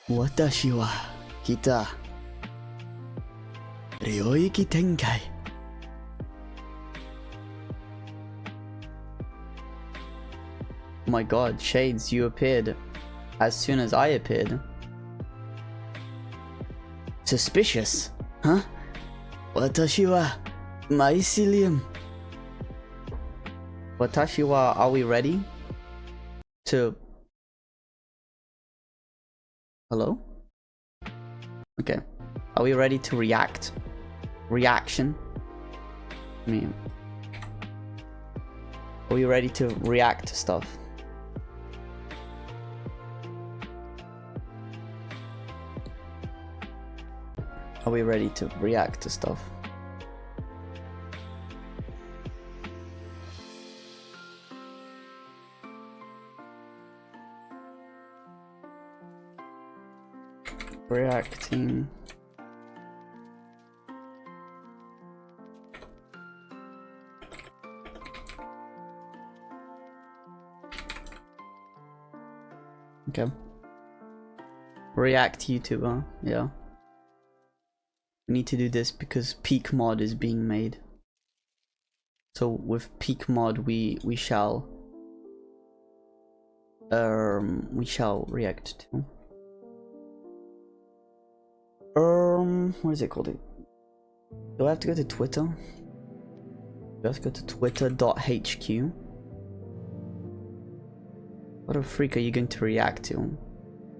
Watashi wa kita Ryoiki Tenkai. Oh my god, Shades, you appeared as soon as I appeared. Suspicious, huh? Watashi wa mycelium. Watashi wa, are we ready to... Hello? Okay. Are we ready to react? Reaction? I mean... Are we ready to react to stuff? Are we ready to react to stuff? Reacting. Okay. React YouTuber, yeah. We need to do this because peak mod is being made. So with peak mod we shall react to. What is it called? Do I have to go to Twitter? Do I have to go to twitter.hq? What a freak are you going to react to?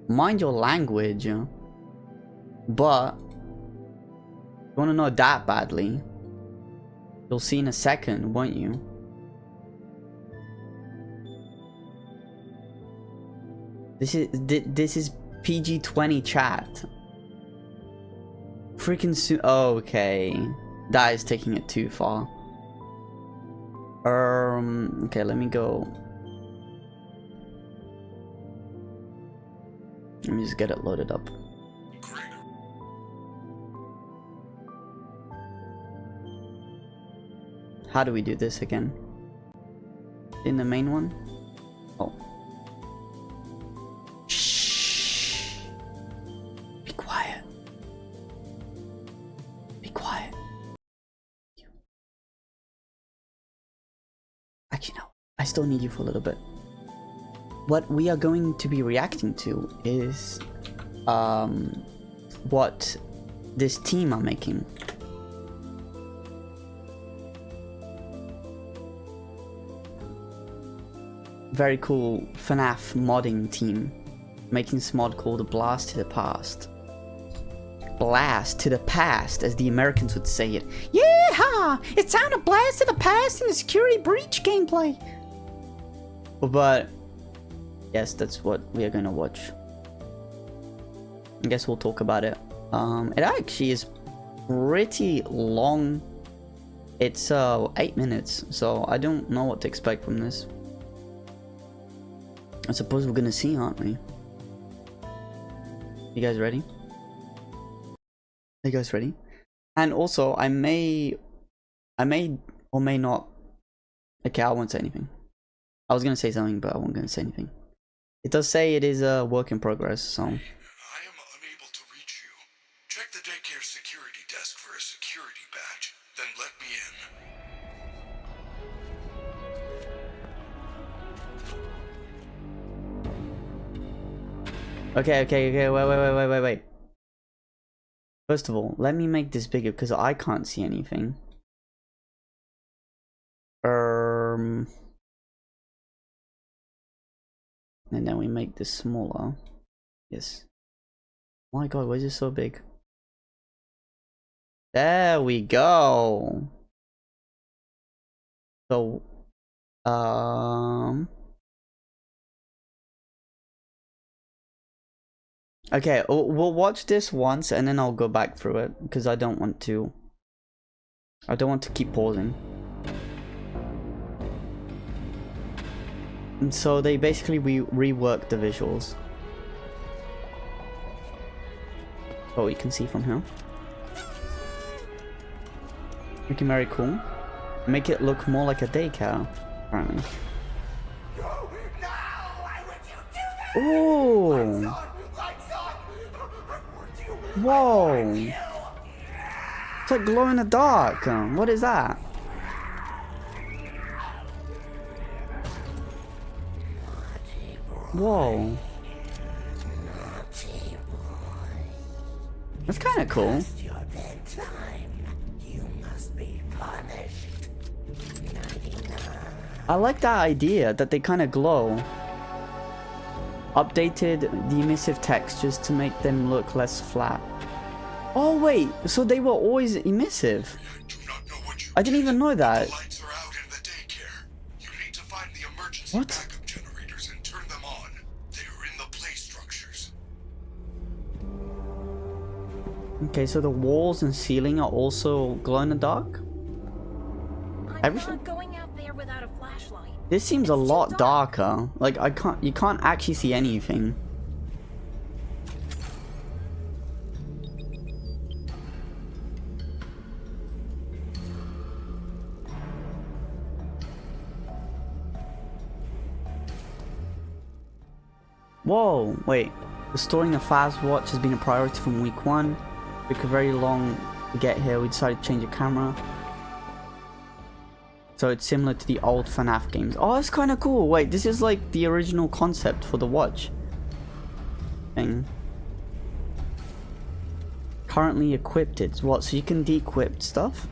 Mind your language. But you want to know that badly? You'll see in a second, won't you? This is PG-20 chat. Freaking soon. Oh, okay, that is taking it too far. Okay, let me go. Let me just get it loaded up. How do we do this again? In the main one? Oh. Shh. Be quiet. Be quiet. Actually, no. I still need you for a little bit. What we are going to be reacting to is what this team are making. Very cool Fnaf modding team making this mod called Blast to the Past. Blast to the past, as the Americans would say it. Yeah! It's time to blast to the past in the security breach gameplay. But yes, that's what we are gonna watch. I guess we'll talk about it. It actually is pretty long. It's 8 minutes, so I don't know what to expect from this. I suppose we're gonna see, aren't we? You guys ready? Are you guys ready? And also, I may or may not. Okay, I won't say anything. I was gonna say something, but I won't gonna say anything. It does say it is a work in progress, so. I am unable to reach you. Check the Daycare security desk for a security badge, then let me in. Okay, wait. First of all, let me make this bigger because I can't see anything. And then we make this smaller. Yes. Oh my god, why is it so big? There we go. So, okay, we'll watch this once and then I'll go back through it because I don't want to keep pausing. And so they basically reworked the visuals. Oh, you can see from here. Looking very cool. Make it look more like a daycare, apparently. Ooh. Whoa! It's like glow in the dark. What is that? Whoa. That's kind of cool. I like that idea that they kind of glow. Updated the emissive textures to make them look less flat. Oh wait, so they were always emissive. I didn't even know that. The lights are out in the daycare. You need to find the emergency What? backup generators and turn them on. They are in the play structures. Okay, so the walls and ceiling are also glow in the dark? I'm not going out there without a flashlight. This seems a It's too lot dark. darker. Like you can't actually see anything. Whoa, wait. Restoring the fast watch has been a priority from week 1. It took very long to get here. We decided to change the camera. So it's similar to the old Fnaf games. Oh, that's kind of cool. Wait, this is like the original concept for the watch thing. Currently equipped. It's what? So you can de-equip stuff?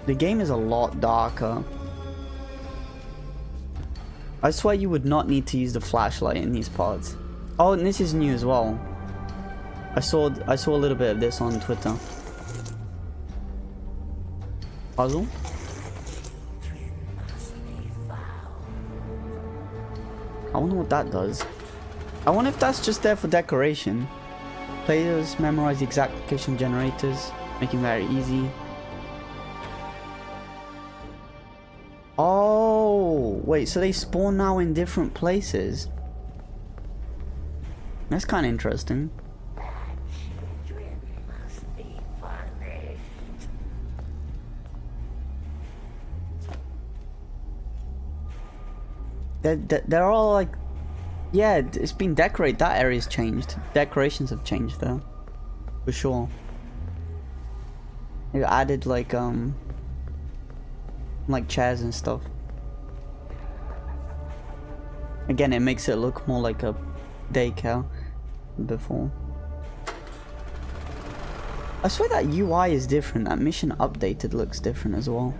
The game is a lot darker. I swear you would not need to use the flashlight in these parts. Oh, and this is new as well. I saw a little bit of this on Twitter. Puzzle? I wonder what that does. I wonder if that's just there for decoration. Players memorize the exact location generators, making it very easy. Oh, wait, so they spawn now in different places. That's kind of interesting. They're all like, yeah, it's been decorated. That area's changed. Decorations have changed though, for sure. They added like chairs and stuff. Again, it makes it look more like a daycare than before. I swear that UI is different. That mission updated looks different as well.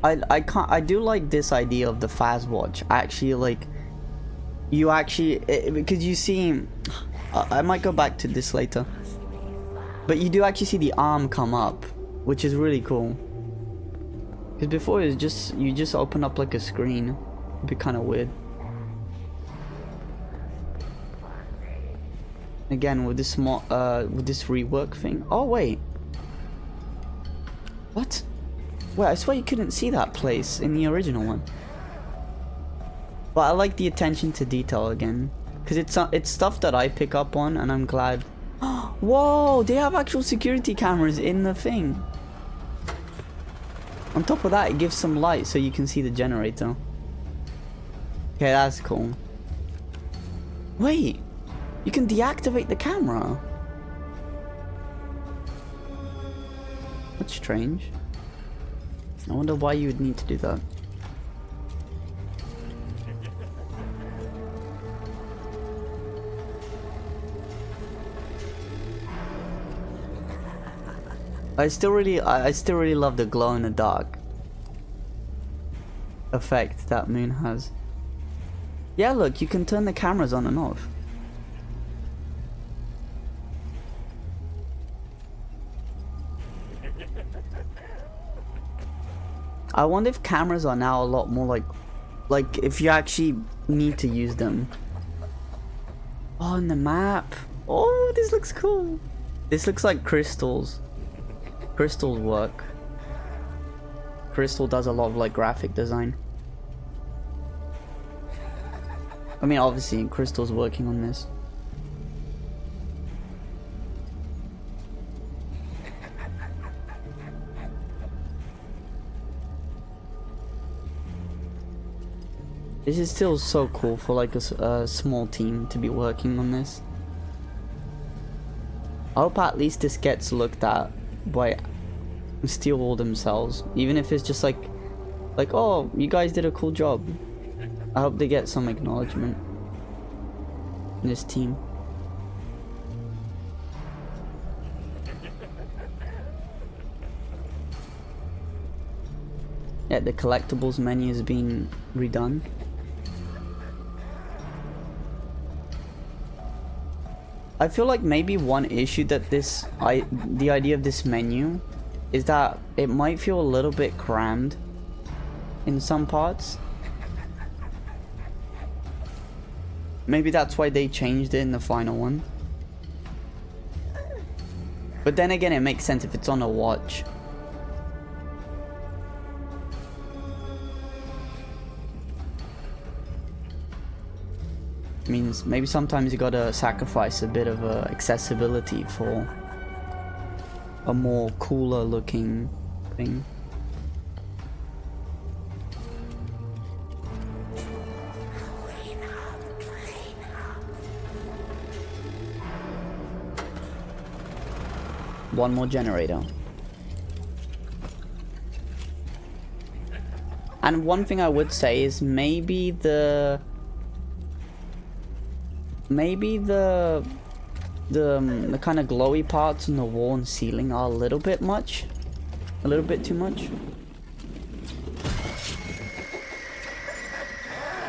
I do like this idea of the fast watch. Actually, like, you actually, because you see, I might go back to this later, but you do actually see the arm come up, which is really cool. Because before it was just, you just open up like a screen. It'd be kind of weird. Again, with this with this rework thing. Oh wait, what? Wait, I swear you couldn't see that place in the original one. But I like the attention to detail again, because it's stuff that I pick up on, and I'm glad. Whoa, they have actual security cameras in the thing. On top of that, it gives some light so you can see the generator. Okay, that's cool. Wait, you can deactivate the camera. That's strange. I wonder why you would need to do that. I still really love the glow in the dark effect that Moon has. Yeah, look, you can turn the cameras on and off. I wonder if cameras are now a lot more like if you actually need to use them. Oh, and the map. Oh, this looks cool. This looks like crystals. Crystal's work. Crystal does a lot of like graphic design. I mean, obviously Crystal's working on this. This is still so cool for like a small team to be working on this. I hope at least this gets looked at by Steel themselves, even if it's just like, oh, you guys did a cool job. I hope they get some acknowledgement in this team. Yeah, the collectibles menu is being redone. I feel like maybe one issue that the idea of this menu is that it might feel a little bit crammed in some parts. Maybe that's why they changed it in the final one. But then again, it makes sense if it's on a watch. Means maybe sometimes you gotta sacrifice a bit of accessibility for a more cooler looking thing. One more generator. And one thing I would say is maybe the kind of glowy parts on the wall and ceiling are a little bit much. A little bit too much.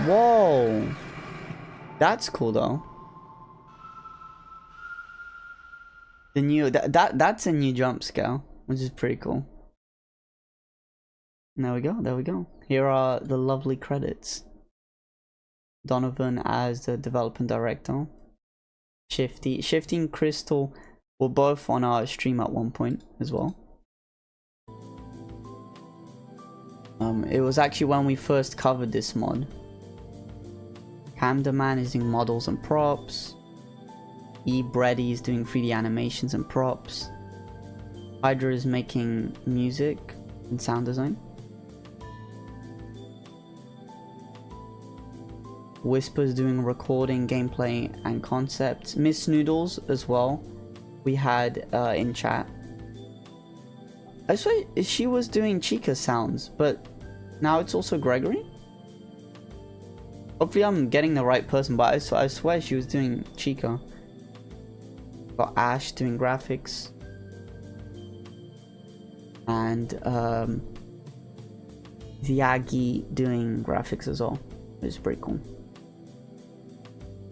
Whoa. That's cool though. The new that's a new jump scale, which is pretty cool. And there we go, there we go. Here are the lovely credits. Donovan as the development director. Shifty and Crystal were both on our stream at one point as well. It was actually when we first covered this mod. Camderman is doing models and props. Brady is doing 3D animations and props. Hydra is making music and sound design. Whisper's doing recording, gameplay, and concepts. Miss Noodles as well. We had in chat. I swear she was doing Chica sounds, but now it's also Gregory. Hopefully I'm getting the right person, but I swear she was doing Chica. Got Ash doing graphics. And Yagi doing graphics as well. It's pretty cool.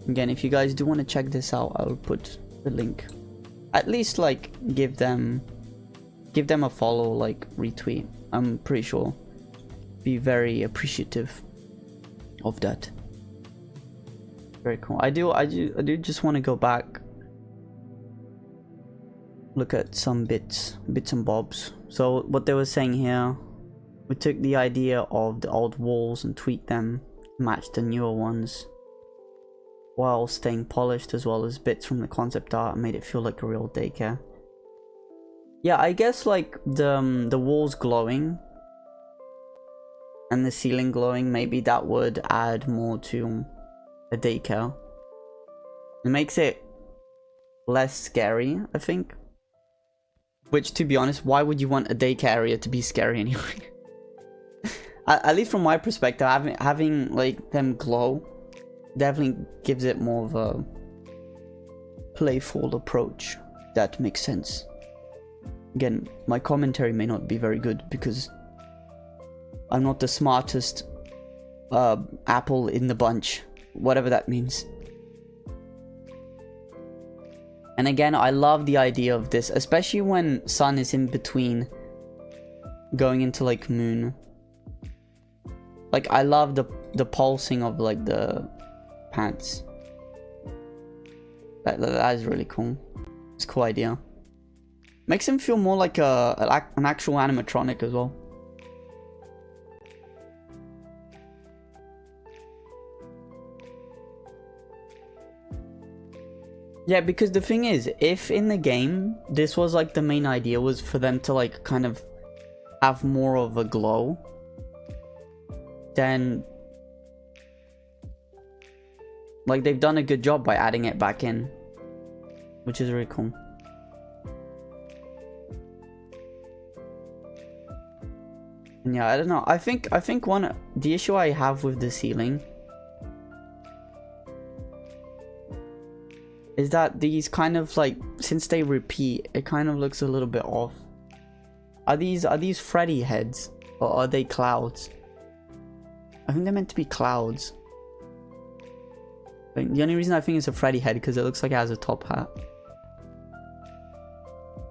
Again, if you guys do want to check this out, I'll put the link. At least like give them a follow, like retweet. I'm pretty sure be very appreciative of that. Very cool. I do just want to go back, look at some bits and bobs. So what they were saying here, we took the idea of the old walls and tweaked them to match the newer ones, while staying polished, as well as bits from the concept art and made it feel like a real daycare. Yeah, I guess like the walls glowing and the ceiling glowing, maybe that would add more to a daycare. It makes it less scary, I think. Which, to be honest, why would you want a daycare area to be scary anyway? At least from my perspective, having like them glow definitely gives it more of a playful approach. That makes sense. Again, my commentary may not be very good because I'm not the smartest apple in the bunch, whatever that means. And again, I love the idea of this, especially when sun is in between going into like moon. Like, I love the pulsing of like the pants. That is really cool. It's a cool idea. Makes him feel more like an actual animatronic as well. Yeah, because the thing is, if in the game this was like the main idea was for them to like kind of have more of a glow, then Like, they've done a good job by adding it back in, which is really cool. And yeah, I don't know. I think the issue I have with the ceiling is that these kind of like, since they repeat, it kind of looks a little bit off. Are these Freddy heads or are they clouds? I think they're meant to be clouds. Like, the only reason I think it's a Freddy head because it looks like it has a top hat.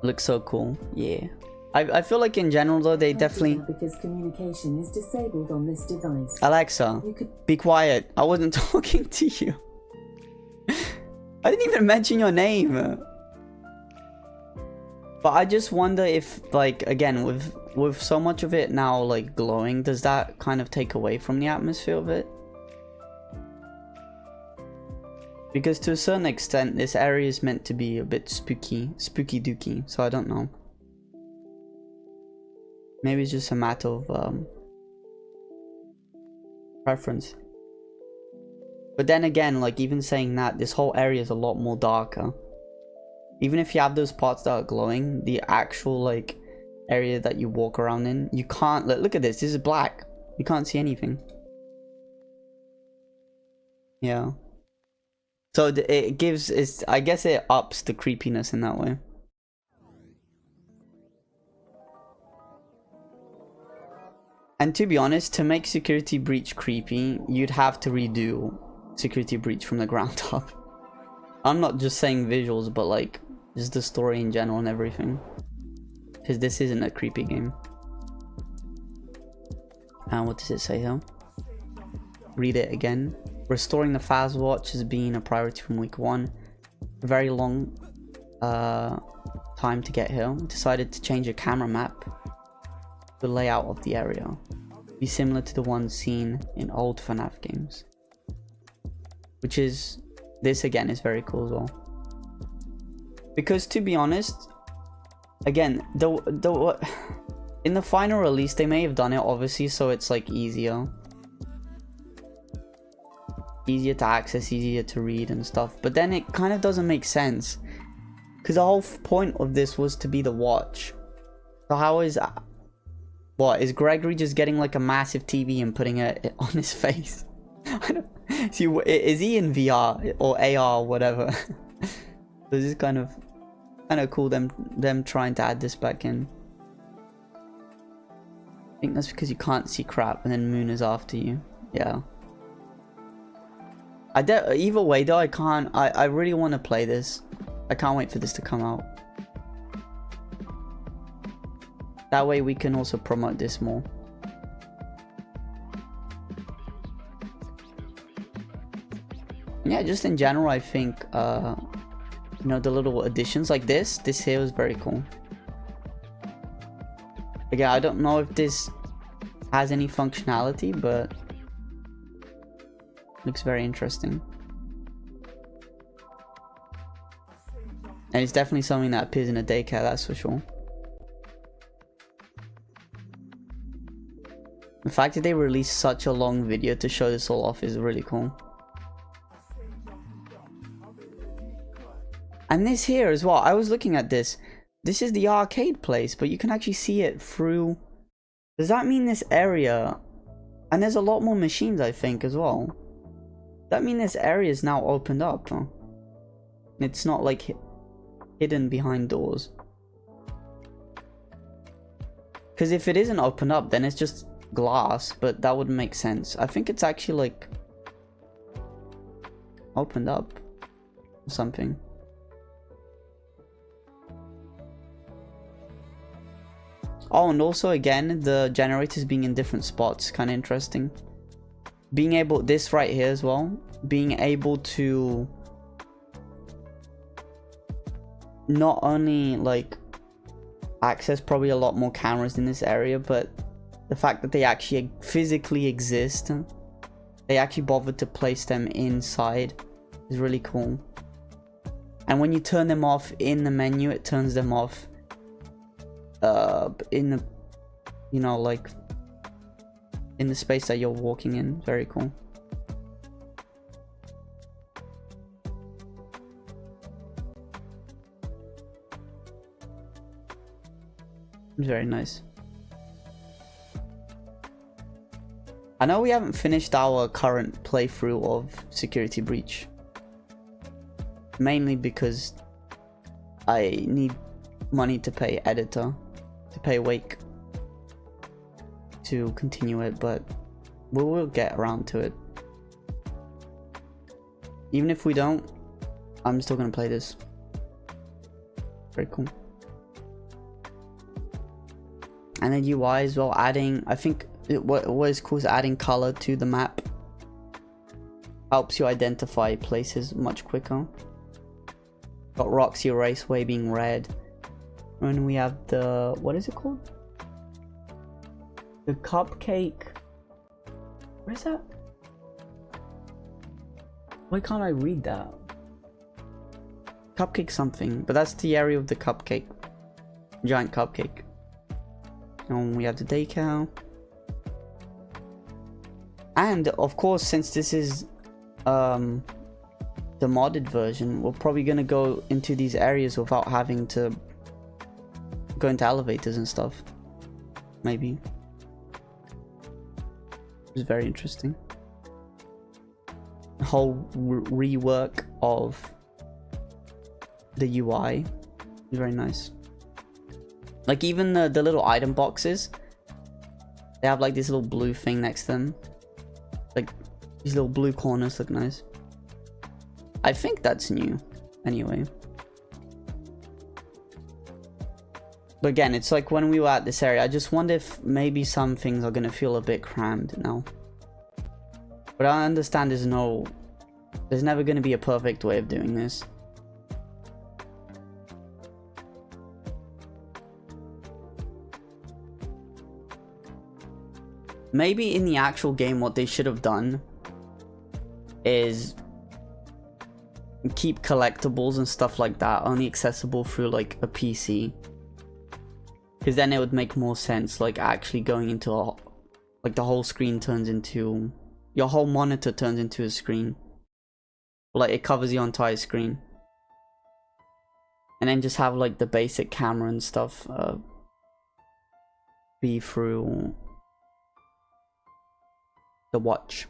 Looks so cool. Yeah. I feel like in general though they definitely, because communication is disabled on this device. Alexa, be quiet. I wasn't talking to you. I didn't even mention your name. But I just wonder if, like, again, with so much of it now like glowing, does that kind of take away from the atmosphere of it? Because to a certain extent this area is meant to be a bit spooky dooky, so I don't know. Maybe it's just a matter of preference. But then again, like, even saying that, this whole area is a lot more darker. Even if you have those parts that are glowing, the actual like area that you walk around in, you can't look at this is black. You can't see anything. Yeah. So it gives, I guess it ups the creepiness in that way. And to be honest, to make Security Breach creepy, you'd have to redo Security Breach from the ground up. I'm not just saying visuals, but like just the story in general and everything. Because this isn't a creepy game. And what does it say here? Read it again. Restoring the Faz Watch has been a priority from week 1. A very long time to get here. Decided to change the camera map. The layout of the area be similar to the ones seen in old Fnaf games, which is, this again is very cool as well. Because to be honest, again, in the final release they may have done it obviously so it's like easier to access, easier to read and stuff, but then it kind of doesn't make sense because the whole point of this was to be the watch. So how is what is Gregory just getting like a massive TV and putting it on his face? I don't see. Is he in VR or AR or whatever? This is kind of cool. Them trying to add this back in. I think that's because you can't see crap, and then Moon is after you. Yeah. Either way though, I can't. I really want to play this. I can't wait for this to come out. That way we can also promote this more. Yeah, just in general, I think, you know, the little additions like this here was very cool. Again, I don't know if this has any functionality, but looks very interesting. And it's definitely something that appears in a daycare, that's for sure. The fact that they released such a long video to show this all off is really cool. And this here as well, I was looking at this. This is the arcade place, but you can actually see it through. Does that mean this area, and there's a lot more machines I think as well. Does that mean this area is now opened up? Huh? It's not like hidden behind doors. Because if it isn't opened up, then it's just glass, but that wouldn't make sense. I think it's actually like opened up or something. Oh, and also again, the generators being in different spots, kind of interesting. Being able, this right here as well, being able to not only like access probably a lot more cameras in this area, but the fact that they actually physically exist, they actually bothered to place them inside, is really cool. And when you turn them off in the menu, it turns them off in the, you know, like in the space that you're walking in. Very cool. It's very nice. I know we haven't finished our current playthrough of Security Breach. Mainly because I need money to pay editor, to pay Wake to continue it, but we will get around to it. Even if we don't, I'm still gonna play this. Very cool. And then UI as well, adding, I think what is cool is adding color to the map. Helps you identify places much quicker. Got Roxy Raceway being red. And we have the, what is it called? The Cupcake. What is that? Why can't I read that? Cupcake something, but that's the area of the cupcake. Giant cupcake. And we have the Daycare. And of course, since this is the modded version, we're probably gonna go into these areas without having to go into elevators and stuff. Maybe. It's very interesting. The whole rework of the UI is very nice. Like even the little item boxes, they have like this little blue thing next to them. Like these little blue corners look nice. I think that's new anyway. But again, it's like when we were at this area, I just wonder if maybe some things are gonna feel a bit crammed now. But I understand there's never gonna be a perfect way of doing this. Maybe in the actual game what they should have done is keep collectibles and stuff like that only accessible through like a PC. Because then it would make more sense, like actually going into a, like the whole screen turns into, your whole monitor turns into a screen. Like it covers your entire screen. And then just have like the basic camera and stuff be through the watch.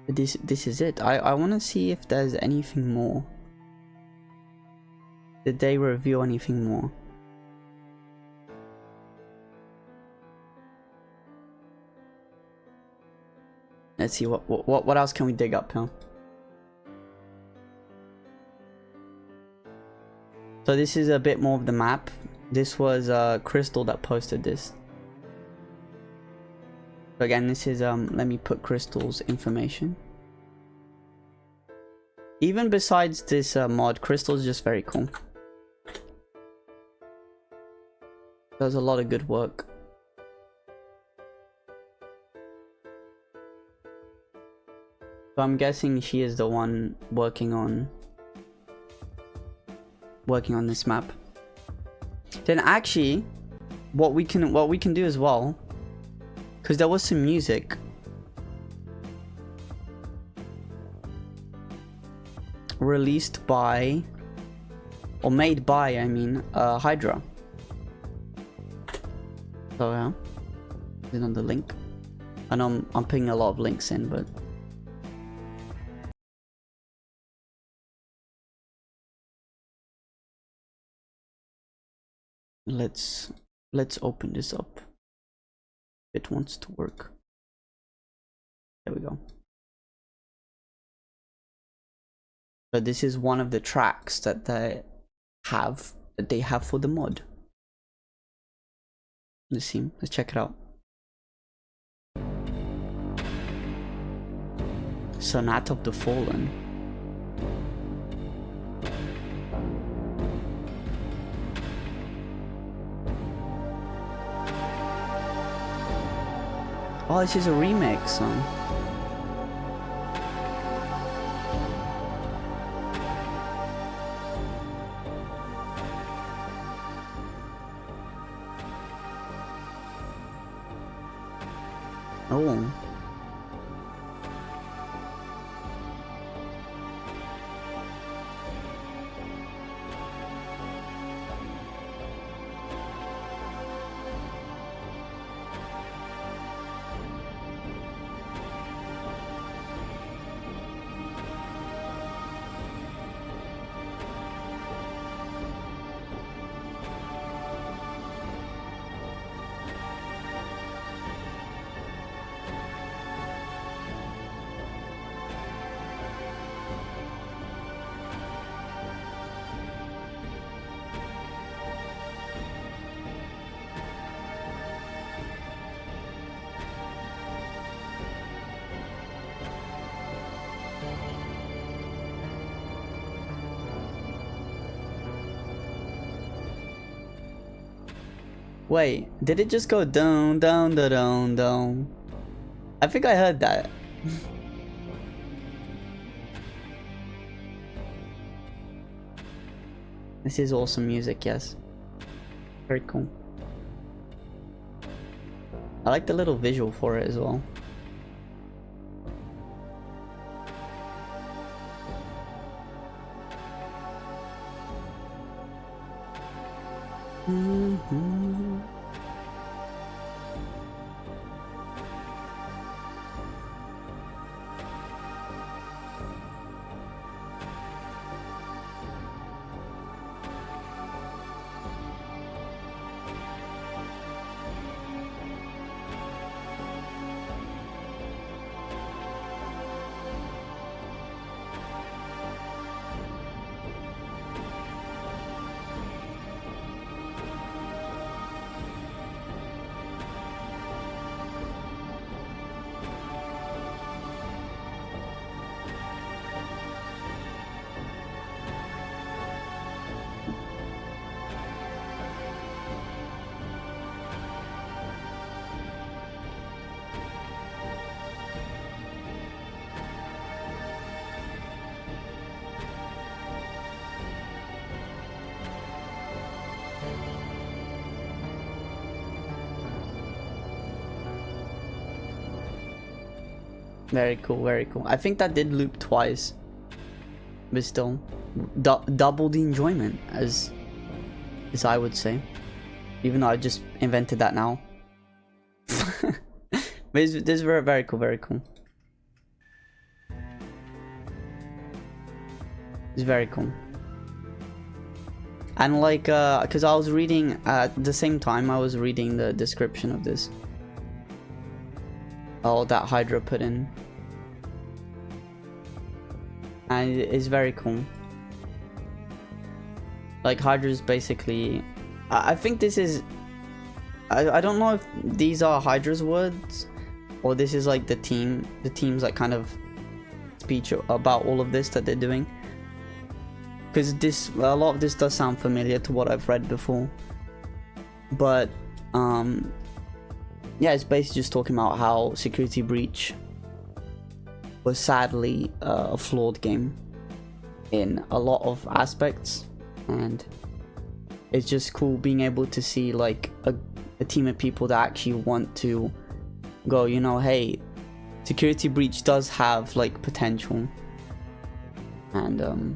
But this is it. I want to see if there's anything more. Did they reveal anything more? Let's see what else can we dig up here. So this is a bit more of the map. This was Crystal that posted this. So again, this is let me put Crystal's information. Even besides this mod, Crystal's just very cool. Does a lot of good work. So I'm guessing she is the one working on this map. Then actually, what we can do as well, because there was some music released by, or made by, I mean, Hydra. So yeah, is it on the link? I know I'm putting a lot of links in, but let's open this up. It wants to work. There we go. So this is one of the tracks that they have for the mod. Let's see. Let's check it out. Sonata of the Fallen. Oh, this is a remix song. Oh. Wait, did it just go down, down, da, down, down? I think I heard that. This is awesome music, yes. Very cool. I like the little visual for it as well. Very cool, very cool. I think that did loop twice, but still, double the enjoyment, as I would say. Even though I just invented that now. But this is very, very cool, very cool. It's very cool. And like, cause I was reading at the same time I was reading the description of this. All that Hydra put in. And it's very cool. Like Hydra's basically, I think this is, I don't know if these are Hydra's words or this is like the team's like kind of speech about all of this that they're doing. Because a lot of this does sound familiar to what I've read before. But yeah, it's basically just talking about how Security Breach was sadly a flawed game in a lot of aspects, and it's just cool being able to see like a team of people that actually want to go, you know, hey, Security Breach does have like potential. And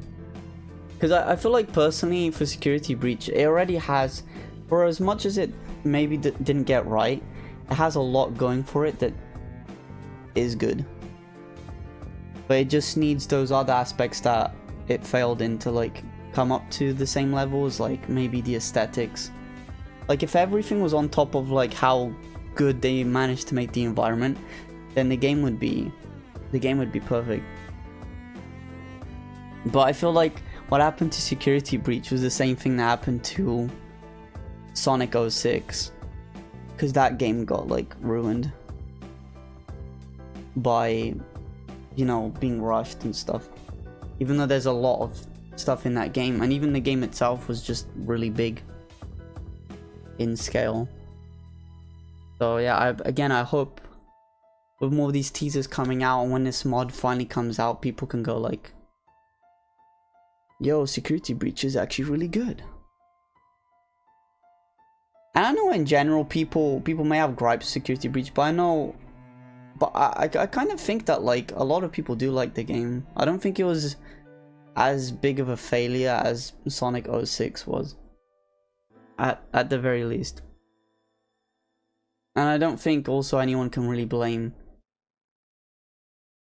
because I feel like personally for Security Breach, it already has, for as much as it maybe didn't get right, it has a lot going for it that is good. But it just needs those other aspects that it failed in to like come up to the same levels, like maybe the aesthetics. Like if everything was on top of like how good they managed to make the environment, then the game would be perfect. But I feel like what happened to Security Breach was the same thing that happened to Sonic 06. Because that game got like ruined by, you know, being rushed and stuff. Even though there's a lot of stuff in that game, and even the game itself was just really big in scale. So yeah, I hope with more of these teasers coming out, and when this mod finally comes out, people can go like, yo, Security Breach is actually really good. And I know in general people may have gripes with Security Breach, but I kind of think that like a lot of people do like the game. I don't think it was as big of a failure as Sonic 06 was, at the very least. And I don't think also anyone can really blame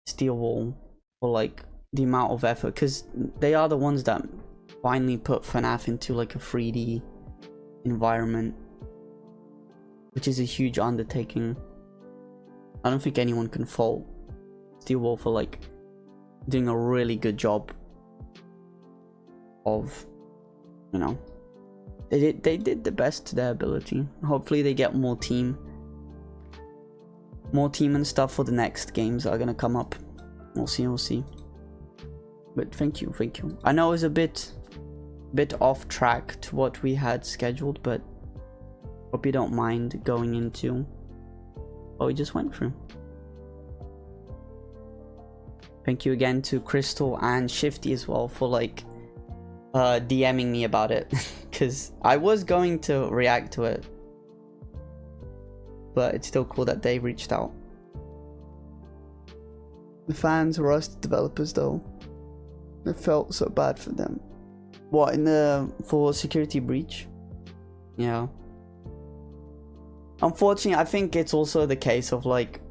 Steelwall for like the amount of effort, because they are the ones that finally put Fnaf into like a 3D environment, which is a huge undertaking. I don't think anyone can fault Steelwall for like doing a really good job of, you know, they did the best to their ability. Hopefully they get more team and stuff for the next games that are gonna come up. We'll see. But thank you. I know it was a bit off track to what we had scheduled, but Hope you don't mind going into what we just went through. Thank you again to Crystal and Shifty as well for like DMing me about it, because I was going to react to it, but it's still cool that they reached out. The fans were us developers though. It felt so bad for them. What, for security breach? Yeah. Unfortunately, I think it's also the case of like,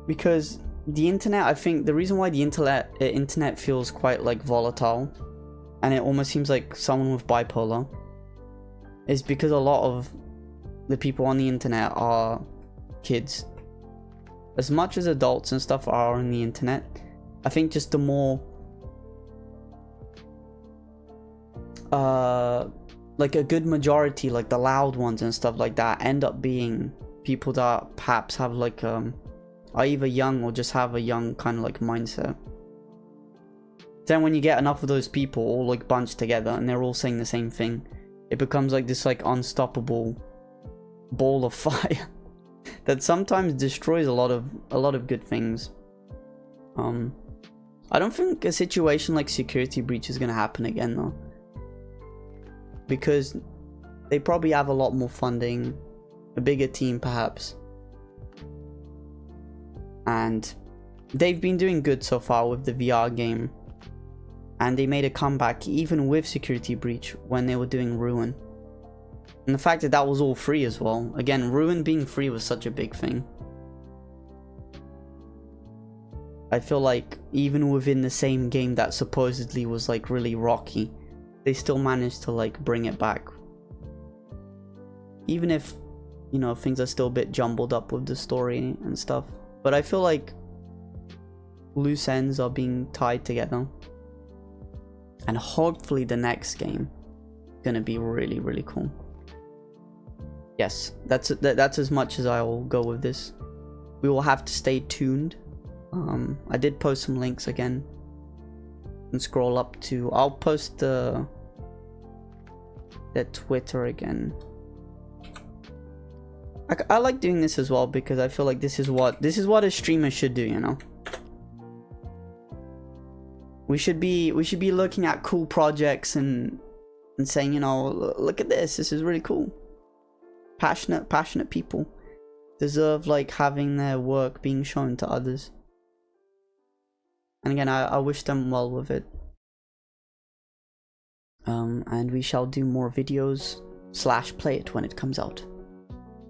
because the internet, I think the reason why the internet feels quite like volatile, and it almost seems like someone with bipolar, is because a lot of the people on the internet are kids. As much as adults and stuff are on the internet, I think just the more like a good majority, like the loud ones and stuff like that, end up being people that perhaps have like are either young or just have a young kind of like mindset. Then when you get enough of those people all like bunched together and they're all saying the same thing, it becomes like this like unstoppable ball of fire that sometimes destroys a lot of good things. I don't think a situation like security breach is gonna happen again though, because they probably have a lot more funding, a bigger team perhaps, and they've been doing good so far with the VR game, and they made a comeback even with security breach when they were doing Ruin. And the fact that that was all free as well. Again, Ruin being free was such a big thing. I feel like even within the same game that supposedly was like really rocky, they still managed to like bring it back. Even if, you know, things are still a bit jumbled up with the story and stuff. But I feel like loose ends are being tied together. And hopefully the next game is gonna be really, really cool. Yes, that's as much as I will go with this. We will have to stay tuned. I did post some links again. And scroll up to, I'll post the Twitter again. I like doing this as well because I feel like this is what a streamer should do, you know. We should be looking at cool projects and saying, you know, look at this is really cool. Passionate people deserve like having their work being shown to others. And again, I wish them well with it. And we shall do more videos / play it when it comes out.